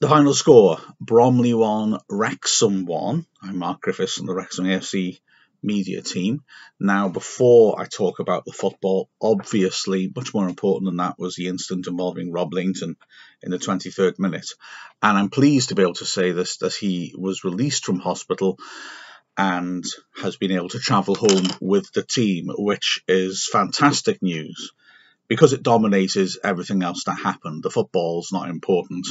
The final score, Bromley 1, Wrexham 1. I'm Mark Griffiths from the Wrexham AFC media team. Now, before I talk about the football, obviously much more important than that was the incident involving Rob Lainton in the 23rd minute. And I'm pleased to be able to say this, that he was released from hospital and has been able to travel home with the team, which is fantastic news because it dominated everything else that happened. The football's not important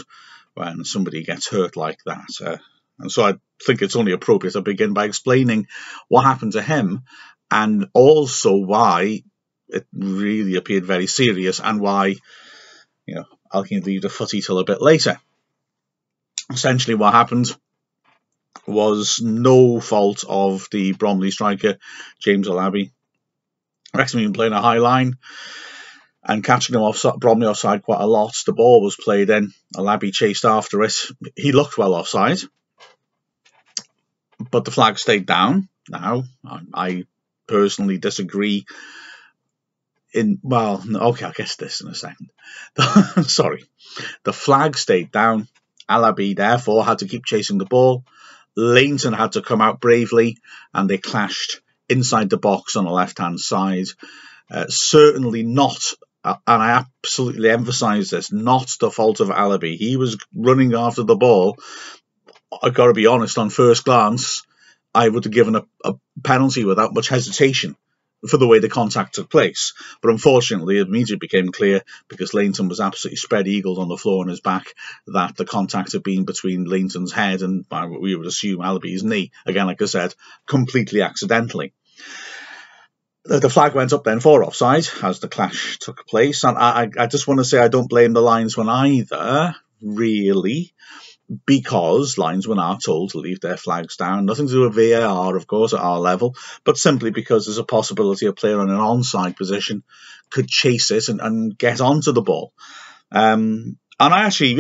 when somebody gets hurt like that. And so I think it's only appropriate to begin by explaining what happened to him and also why it really appeared very serious and why, I'll leave the footy till a bit later. Essentially what happened was no fault of the Bromley striker, James Alabi. Wrexham had been playing a high line and catching him Bromley offside quite a lot. The ball was played in. Alabi chased after it. He looked well offside, but the flag stayed down. Now, I personally disagree. I'll get to this in a second. Sorry. The flag stayed down. Alabi, therefore, had to keep chasing the ball. Lainton had to come out bravely, and they clashed inside the box on the left-hand side. Certainly not, and I absolutely emphasise this, not the fault of Alabi. He was running after the ball. I've got to be honest, on first glance, I would have given a penalty without much hesitation for the way the contact took place. But unfortunately, it immediately became clear, because Lainton was absolutely spread-eagled on the floor on his back, that the contact had been between Lainton's head and, we would assume, Alabi's knee. Again, like I said, completely accidentally. The flag went up then for offside as the clash took place. And I just want to say I don't blame the linesman either, really, because linesmen are told to leave their flags down. Nothing to do with VAR, of course, at our level, but simply because there's a possibility a player in an onside position could chase it and get onto the ball. And I think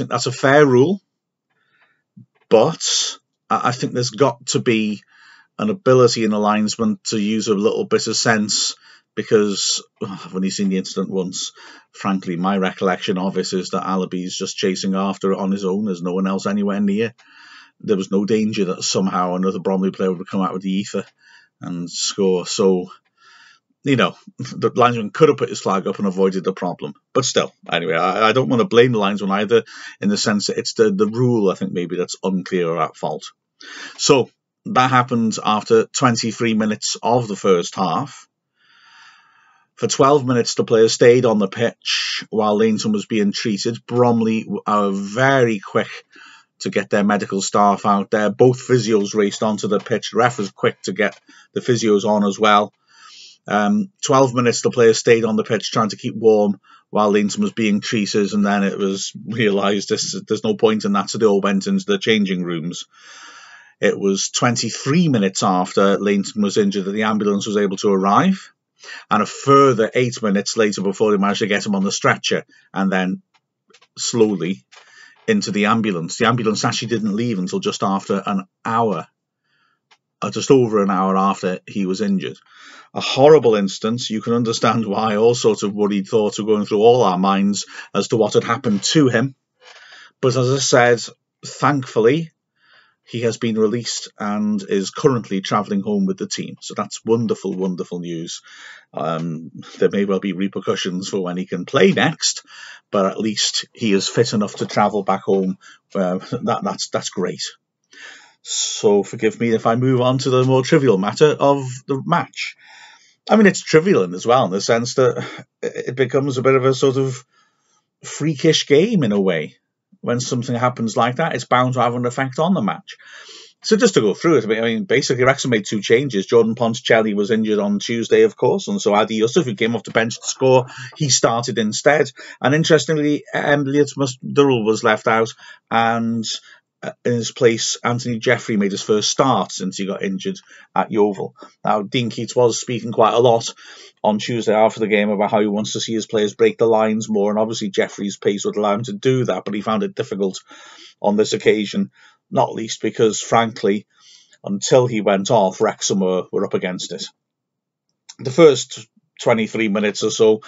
that's a fair rule, but I think there's got to be an ability in a linesman to use a little bit of sense, because I've only seen the incident once. Frankly, my recollection of it is that Alabi's just chasing after it on his own. There's no one else anywhere near. There was no danger that somehow another Bromley player would come out with the ether and score. So, the linesman could have put his flag up and avoided the problem. But still, anyway, I don't want to blame the linesman either, in the sense that it's the rule, I think, maybe that's unclear or at fault. So that happened after 23 minutes of the first half. For 12 minutes, the players stayed on the pitch while Lainton was being treated. Bromley are very quick to get their medical staff out there. Both physios raced onto the pitch. The ref was quick to get the physios on as well. 12 minutes, the players stayed on the pitch trying to keep warm while Lainton was being treated, and then it was realised there's no point in that, so they all went into the changing rooms. It was 23 minutes after Lainton was injured that the ambulance was able to arrive, and a further 8 minutes later before they managed to get him on the stretcher and then slowly into the ambulance. The ambulance actually didn't leave until just after an hour, just over an hour after he was injured. A horrible instance. You can understand why all sorts of worried thoughts were going through all our minds as to what had happened to him. But as I said, thankfully, he has been released and is currently travelling home with the team. So that's wonderful, wonderful news. There may well be repercussions for when he can play next, but at least he is fit enough to travel back home. That's great. So forgive me if I move on to the more trivial matter of the match. I mean, it's trivial as well, in the sense that it becomes a bit of a sort of freakish game in a way. When something happens like that, it's bound to have an effect on the match. So just to go through it, I mean, basically Wrexham made two changes. Jordan Ponticelli was injured on Tuesday, of course, and so Adi Yusuf, who came off the bench to score, he started instead. And interestingly, Elliot Durrell was left out, and in his place, Anthony Jeffrey made his first start since he got injured at Yeovil. Now, Dean Keats was speaking quite a lot on Tuesday after the game about how he wants to see his players break the lines more, and obviously Jeffrey's pace would allow him to do that, but he found it difficult on this occasion, not least because, frankly, until he went off, Wrexham were up against it. The first 23 minutes or so,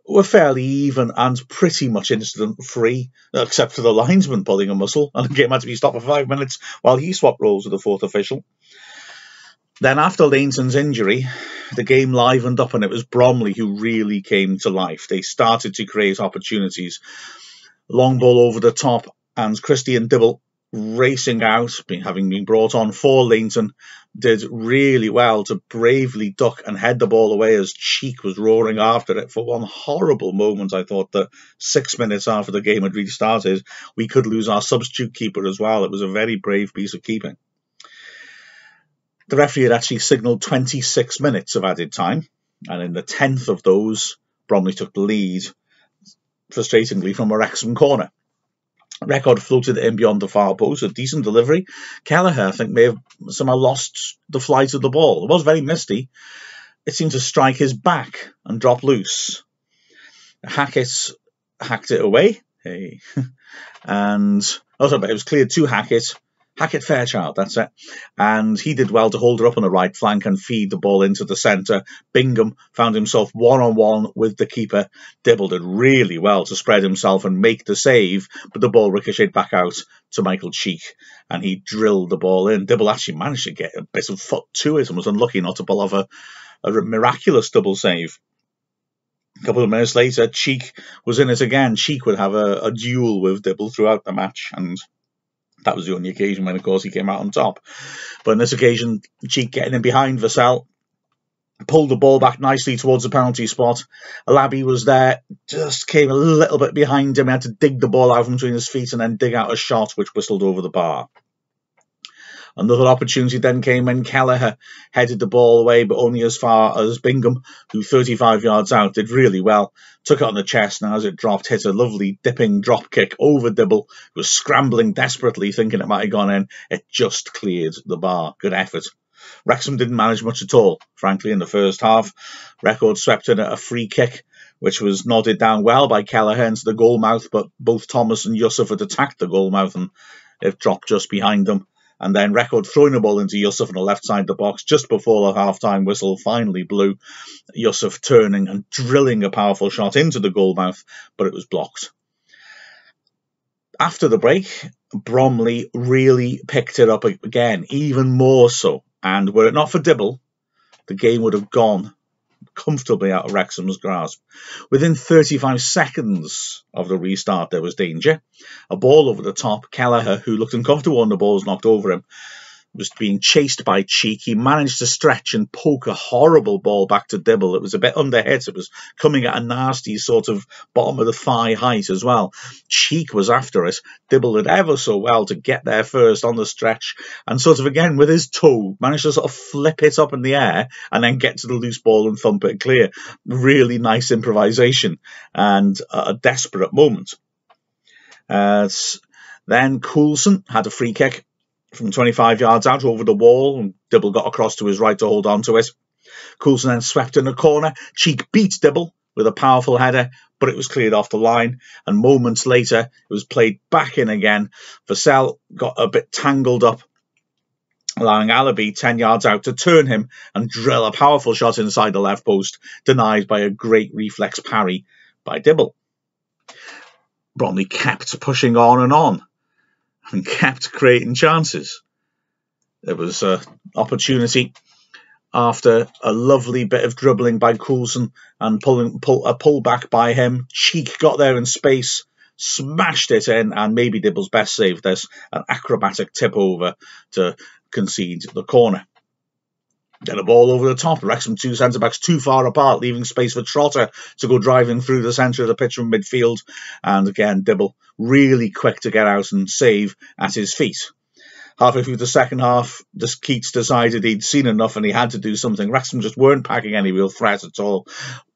were fairly even and pretty much incident-free, except for the linesman pulling a muscle, and the game had to be stopped for 5 minutes while he swapped roles with the fourth official. Then after Lainton's injury, the game livened up, and it was Bromley who really came to life. They started to create opportunities. Long ball over the top, and Christie and Dibble racing out, having been brought on for Lainton, did really well to bravely duck and head the ball away as Cheek was roaring after it. For one horrible moment, I thought that 6 minutes after the game had restarted, we could lose our substitute keeper as well. It was a very brave piece of keeping. The referee had actually signalled 26 minutes of added time, and in the 10th of those, Bromley took the lead, frustratingly, from a Wrexham corner. Record floated in beyond the far post, a decent delivery. Kelleher, I think, may have somehow lost the flight of the ball. It was very misty. It seemed to strike his back and drop loose. Hackett hacked it away. Hey. And it was cleared to Hackett. Hackett Fairchild, that's it. And he did well to hold her up on the right flank and feed the ball into the centre. Bingham found himself one-on-one with the keeper. Dibble did really well to spread himself and make the save, but the ball ricocheted back out to Michael Cheek, and he drilled the ball in. Dibble actually managed to get a bit of foot to it and was unlucky not to pull off a miraculous double save. A couple of minutes later, Cheek was in it again. Cheek would have a duel with Dibble throughout the match, and that was the only occasion when, of course, he came out on top. But on this occasion, Cheek getting in behind Vassell, pulled the ball back nicely towards the penalty spot. Alabi was there, just came a little bit behind him. He had to dig the ball out from between his feet and then dig out a shot which whistled over the bar. Another opportunity then came when Kelleher headed the ball away, but only as far as Bingham, who 35 yards out did really well, took it on the chest, and as it dropped, hit a lovely dipping drop kick over Dibble, who was scrambling desperately, thinking it might have gone in. It just cleared the bar. Good effort. Wrexham didn't manage much at all, frankly, in the first half. Record swept in a free kick, which was nodded down well by Kelleher into the goal mouth, but both Thomas and Yusuf had attacked the goal mouth, and it dropped just behind them. And then Record throwing the ball into Yusuf on the left side of the box just before the half-time whistle finally blew. Yusuf turning and drilling a powerful shot into the goal mouth, but it was blocked. After the break, Bromley really picked it up again, even more so. And were it not for Dibble, the game would have gone comfortably out of Wrexham's grasp. Within 35 seconds of the restart, there was danger. A ball over the top. Kelleher, who looked uncomfortable when the ball was knocked over him, was being chased by Cheek. He managed to stretch and poke a horrible ball back to Dibble. It was a bit underhit. It was coming at a nasty sort of bottom of the thigh height as well. Cheek was after it. Dibble did ever so well to get there first on the stretch and sort of again with his toe managed to sort of flip it up in the air and then get to the loose ball and thump it clear. Really nice improvisation and a desperate moment. Then Coulson had a free kick from 25 yards out over the wall, and Dibble got across to his right to hold on to it. Coulson then swept in the corner. Cheek beat Dibble with a powerful header, but it was cleared off the line, and moments later it was played back in again. Vassell got a bit tangled up, allowing Alabi 10 yards out to turn him and drill a powerful shot inside the left post, denied by a great reflex parry by Dibble. Bromley kept pushing on and kept creating chances. There was an opportunity after a lovely bit of dribbling by Coulson and a pull back by him. Cheek got there in space, smashed it in, and maybe Dibble's best save. There's an acrobatic tip over to concede the corner. Then a ball over the top. Wrexham two centre-backs too far apart, leaving space for Trotter to go driving through the centre of the pitch from midfield. And again, Dibble really quick to get out and save at his feet. Halfway through the second half, Keats decided he'd seen enough and he had to do something. Wrexham just weren't packing any real threat at all.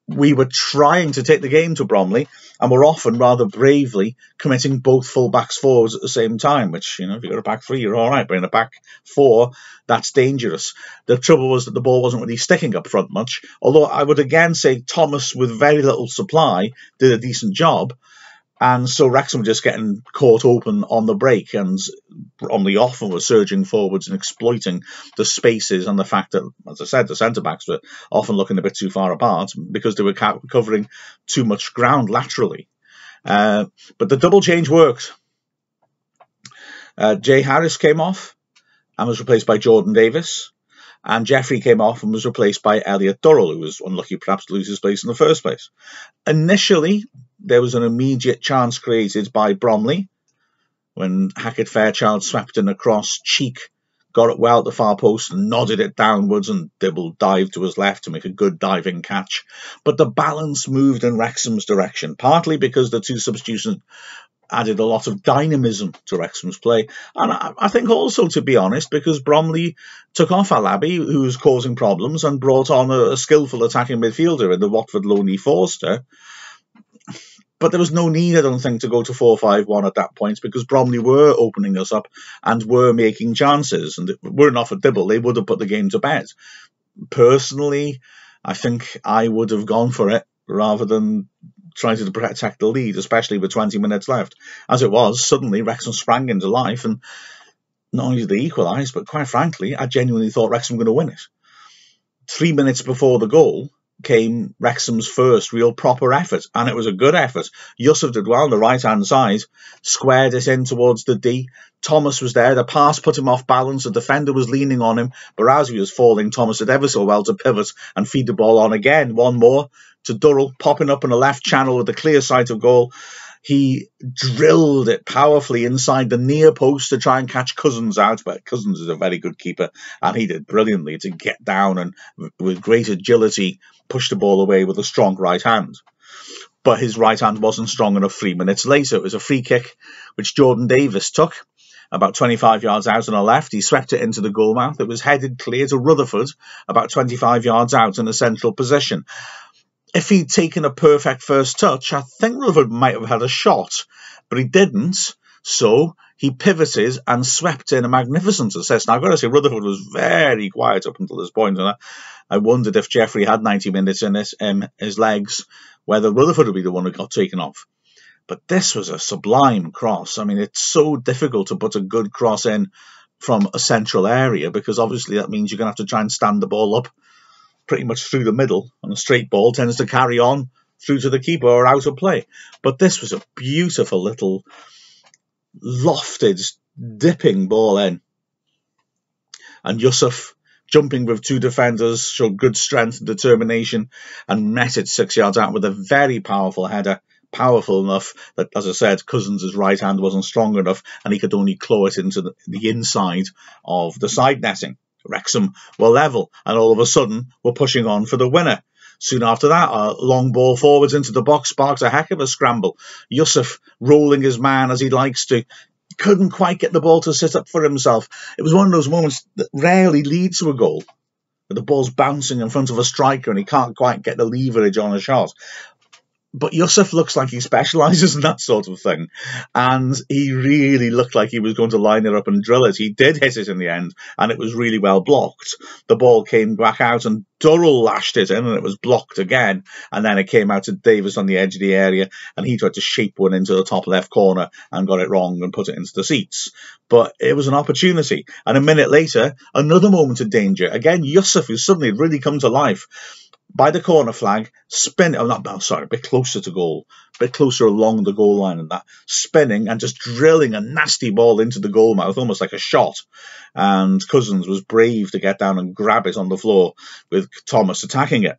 We were trying to take the game to Bromley and were often rather bravely committing both full-backs forwards at the same time, which, if you've got a back three, you're all right. But in a back four, that's dangerous. The trouble was that the ball wasn't really sticking up front much, although I would again say Thomas, with very little supply, did a decent job. And so Wrexham were just getting caught open on the break, and Bromley often were surging forwards and exploiting the spaces and the fact that, as I said, the centre-backs were often looking a bit too far apart because they were covering too much ground laterally. But the double change worked. Jay Harris came off and was replaced by Jordan Davis, and Jeffrey came off and was replaced by Elliot Durrell, who was unlucky perhaps to lose his place in the first place. Initially, there was an immediate chance created by Bromley when Hackett Fairchild swept in across. Cheek got it well at the far post and nodded it downwards, and Dibble dived to his left to make a good diving catch. But the balance moved in Wrexham's direction, partly because the two substitutions added a lot of dynamism to Wrexham's play, and I think also, to be honest, because Bromley took off Alabi, who was causing problems, and brought on a skillful attacking midfielder in the Watford loanee Forster. But there was no need, I don't think, to go to 4-5-1 at that point, because Bromley were opening us up and were making chances. And were it not for Dibble, they would have put the game to bed. Personally, I think I would have gone for it rather than trying to protect the lead, especially with 20 minutes left. As it was, suddenly Wrexham sprang into life, and not only did they equalise, but quite frankly, I genuinely thought Wrexham were going to win it. 3 minutes before the goal came Wrexham's first real proper effort, and it was a good effort. Yusuf did well on the right-hand side, squared it in towards the D. Thomas was there. The pass put him off balance. The defender was leaning on him. Baraswi was falling. Thomas did ever so well to pivot and feed the ball on again. One more to Durrell, popping up in a left channel with a clear sight of goal. He drilled it powerfully inside the near post to try and catch Cousins out, but Cousins is a very good keeper, and he did brilliantly to get down and with great agility push the ball away with a strong right hand. But his right hand wasn't strong enough 3 minutes later. It was a free kick which Jordan Davis took about 25 yards out on the left. He swept it into the goal mouth. It was headed clear to Rutherford about 25 yards out in a central position. If he'd taken a perfect first touch, I think Rutherford might have had a shot, but he didn't. So he pivoted and swept in a magnificent assist. Now, I've got to say, Rutherford was very quiet up until this point, and I wondered if Jeffrey had 90 minutes in his legs, whether Rutherford would be the one who got taken off. But this was a sublime cross. I mean, it's so difficult to put a good cross in from a central area, because obviously that means you're going to have to try and stand the ball up pretty much through the middle, and a straight ball tends to carry on through to the keeper or out of play. But this was a beautiful little lofted, dipping ball in. And Yusuf, jumping with two defenders, showed good strength and determination and met it 6 yards out with a very powerful header. Powerful enough that, as I said, Cousins' right hand wasn't strong enough and he could only claw it into the inside of the side netting. Wrexham were level, and all of a sudden were pushing on for the winner. Soon after that, a long ball forwards into the box sparks a heck of a scramble. Yusuf, rolling his man as he likes to, couldn't quite get the ball to sit up for himself. It was one of those moments that rarely leads to a goal. The ball's bouncing in front of a striker and he can't quite get the leverage on a shot. But Yusuf looks like he specialises in that sort of thing. And he really looked like he was going to line it up and drill it. He did hit it in the end, and it was really well blocked. The ball came back out, and Durrell lashed it in, and it was blocked again. And then it came out to Davis on the edge of the area, and he tried to shape one into the top left corner and got it wrong and put it into the seats. But it was an opportunity. And a minute later, another moment of danger. Again, Yusuf, who suddenly had really come to life, by the corner flag, a bit closer to goal, a bit closer along the goal line and that, spinning and just drilling a nasty ball into the goal mouth, almost like a shot. And Cousins was brave to get down and grab it on the floor with Thomas attacking it.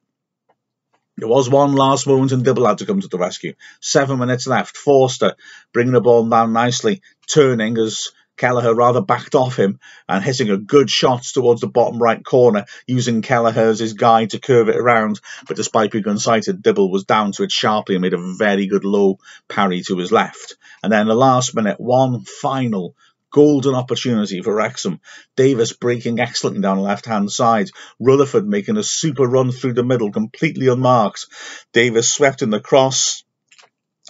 There was one last moment and Dibble had to come to the rescue. 7 minutes left. Forster bringing the ball down nicely, turning as Kelleher rather backed off him and hitting a good shot towards the bottom right corner, using Kelleher as his guide to curve it around. But despite being unsighted, Dibble was down to it sharply and made a very good low parry to his left. And then in the last minute, one final golden opportunity for Wrexham. Davis breaking excellently down the left-hand side. Rutherford making a super run through the middle, completely unmarked. Davis swept in the cross.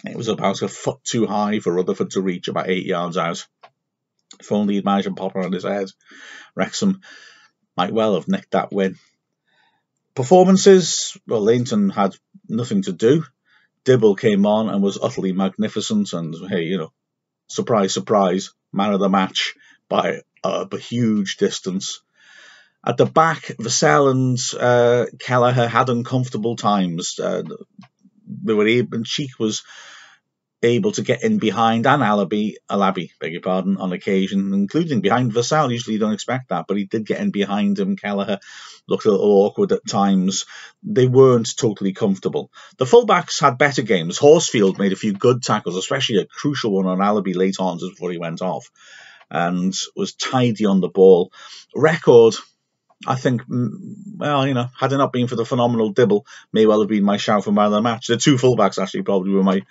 It was about a foot too high for Rutherford to reach, about 8 yards out. If only he'd managed to pop around his head, Wrexham might well have nicked that win. Performances, well, Lainton had nothing to do. Dibble came on and was utterly magnificent, and hey, you know, surprise, surprise, man of the match by a huge distance. At the back, Vassell and Kelleher had uncomfortable times. They were able, and Cheek was able to get in behind, and Alabi, beg your pardon, on occasion, including behind Vassell. Usually you don't expect that, but he did get in behind him. Kelleher looked a little awkward at times. They weren't totally comfortable. The fullbacks had better games. Horsfield made a few good tackles, especially a crucial one on Alabi late on just before he went off, and was tidy on the ball. Record, I think, well, you know, had it not been for the phenomenal Dibble, may well have been my shout for man of the match. The two fullbacks actually probably were my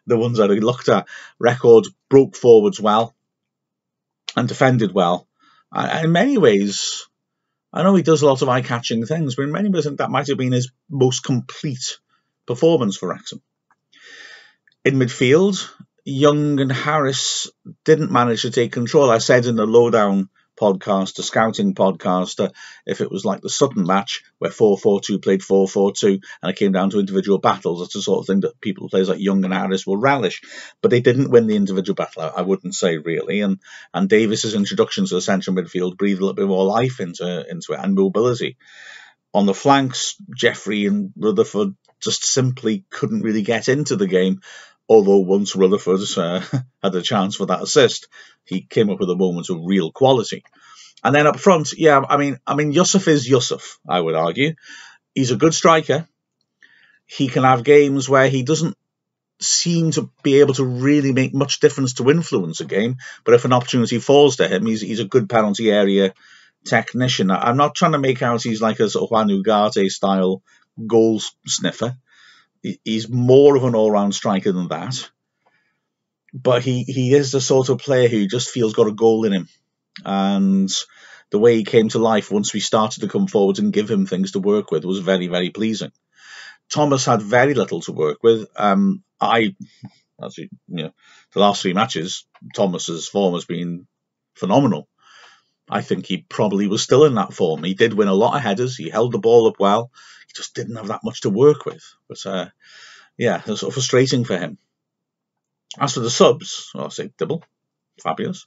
the ones that I looked at. Record broke forwards well and defended well. In many ways, I know he does a lot of eye-catching things, but in many ways I think that might have been his most complete performance for Wrexham. In midfield, Young and Harris didn't manage to take control. I said in the lowdown podcast, the scouting podcast, if it was like the Sutton match where 4-4-2 played 4-4-2 and it came down to individual battles, that's the sort of thing that people, players like Young and Harris, will relish. But they didn't win the individual battle, I wouldn't say, really. And Davis's introduction to the central midfield breathed a little bit more life into it, and mobility. On the flanks, Jeffrey and Rutherford just simply couldn't really get into the game. Although once Rutherford had a chance for that assist, he came up with a moment of real quality. And then up front, yeah, I mean, Yusuf is Yusuf, I would argue. He's a good striker. He can have games where he doesn't seem to be able to really make much difference to influence a game, but if an opportunity falls to him, he's a good penalty area technician. I'm not trying to make out he's like a sort of Juan Ugarte style goal sniffer. He's more of an all-round striker than that. But he is the sort of player who just feels got a goal in him. And the way he came to life once we started to come forward and give him things to work with was very, very pleasing. Thomas had very little to work with. The last three matches, Thomas's form has been phenomenal. I think he probably was still in that form. He did win a lot of headers. He held the ball up well. He just didn't have that much to work with. But, yeah, it was sort of frustrating for him. As for the subs, I'll say Dibble, fabulous.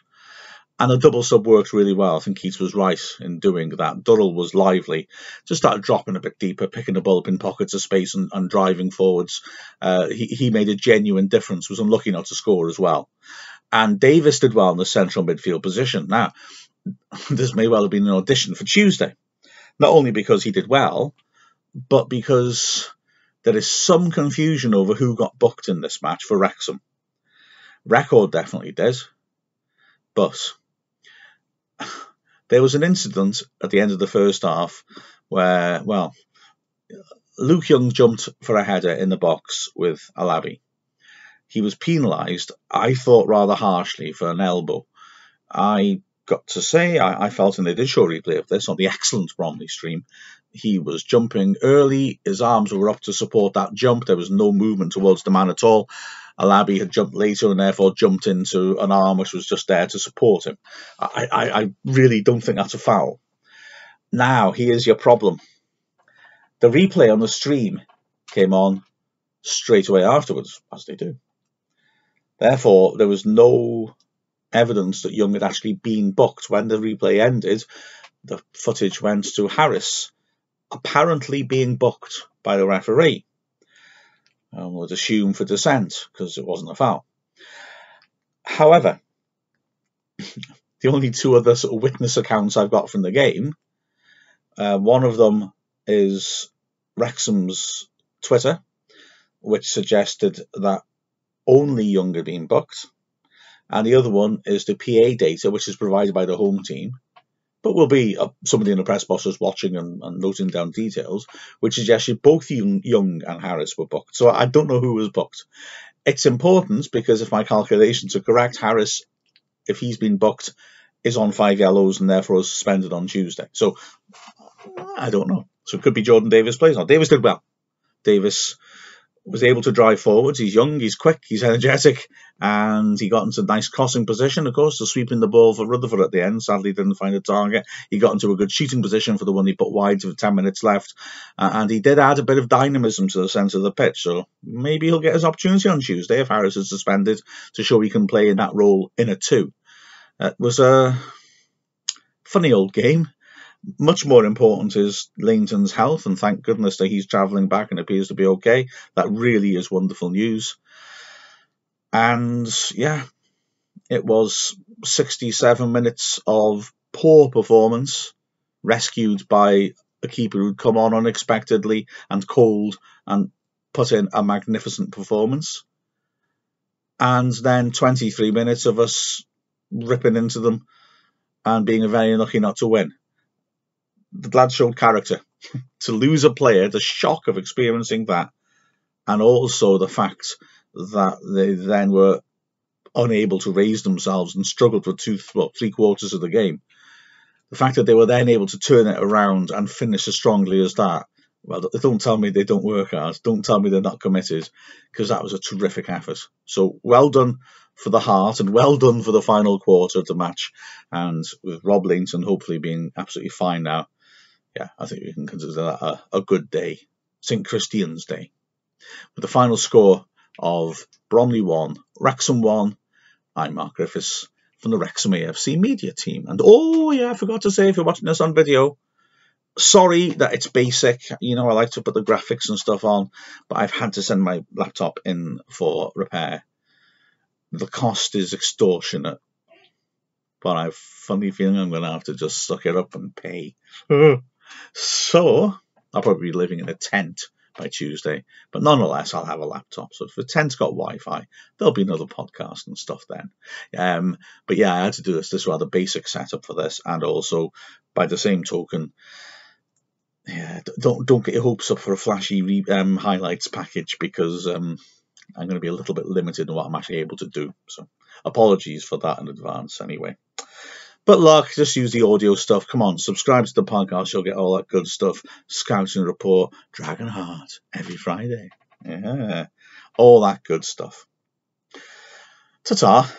And the double sub worked really well. I think Keats was right in doing that. Durrell was lively. Just started dropping a bit deeper, picking the ball up in pockets of space and driving forwards. He made a genuine difference, was unlucky not to score as well. And Davis did well in the central midfield position. Now, this may well have been an audition for Tuesday. Not only because he did well, but because there is some confusion over who got booked in this match for Wrexham. Record definitely did. But there was an incident at the end of the first half where, well, Luke Young jumped for a header in the box with Alabi. He was penalised, I thought, rather harshly for an elbow. I got to say, I felt, and they did show a replay of this on the excellent Bromley stream, he was jumping early, his arms were up to support that jump, there was no movement towards the man at all. Alabi had jumped later and therefore jumped into an arm which was just there to support him. I really don't think that's a foul. Now, here's your problem. The replay on the stream came on straight away afterwards, as they do. Therefore, there was no evidence that Young had actually been booked. When the replay ended, the footage went to Harris, apparently being booked by the referee. Would assume for dissent, because it wasn't a foul. However, the only two other sort of witness accounts I've got from the game, one of them is Wrexham's Twitter, which suggested that only Young had been booked, and the other one is the PA data, which is provided by the home team, but will be somebody in the press box was watching and noting down details, which suggested both Young and Harris were booked. So I don't know who was booked. It's important because if my calculations are correct, Harris, if he's been booked, is on 5 yellows and therefore is suspended on Tuesday. So I don't know. So it could be Jordan Davis plays. Now, Davis did well. Davis was able to drive forwards. He's young, he's quick, he's energetic, and he got into a nice crossing position, of course, to sweeping the ball for Rutherford at the end. Sadly, didn't find a target. He got into a good shooting position for the one he put wide with 10 minutes left, and he did add a bit of dynamism to the centre of the pitch, so maybe he'll get his opportunity on Tuesday if Harris is suspended to show he can play in that role in a 2. It was a funny old game. Much more important is Lainton's health, and thank goodness that he's travelling back and appears to be okay. That really is wonderful news. And yeah, it was 67 minutes of poor performance, rescued by a keeper who'd come on unexpectedly and cold and put in a magnificent performance. And then 23 minutes of us ripping into them and being very unlucky not to win. The lads showed character. To lose a player, the shock of experiencing that, and also the fact that they then were unable to raise themselves and struggled for 3 quarters of the game. The fact that they were then able to turn it around and finish as strongly as that, well, don't tell me they don't work hard. Don't tell me they're not committed, because that was a terrific effort. So well done for the heart, and well done for the final quarter of the match. And with Rob Lainton hopefully being absolutely fine now, yeah, I think we can consider that a good day. St. Christian's Day. With the final score of Bromley 1, Wrexham 1, I'm Mark Griffiths from the Wrexham AFC media team. And oh yeah, I forgot to say, if you're watching this on video, sorry that it's basic. You know, I like to put the graphics and stuff on, but I've had to send my laptop in for repair. The cost is extortionate, but I've a funny feeling I'm going to have to just suck it up and pay. So I'll probably be living in a tent by Tuesday, but nonetheless I'll have a laptop. So if the tent's got Wi-Fi, there'll be another podcast and stuff then. But yeah, I had to do this rather basic setup for this, and also by the same token, yeah, don't get your hopes up for a flashy highlights package, because I'm going to be a little bit limited in what I'm actually able to do. So apologies for that in advance anyway. But look, just use the audio stuff. Come on, subscribe to the podcast. You'll get all that good stuff. Scouting report, Dragon Heart, every Friday. Yeah, all that good stuff. Ta-ta.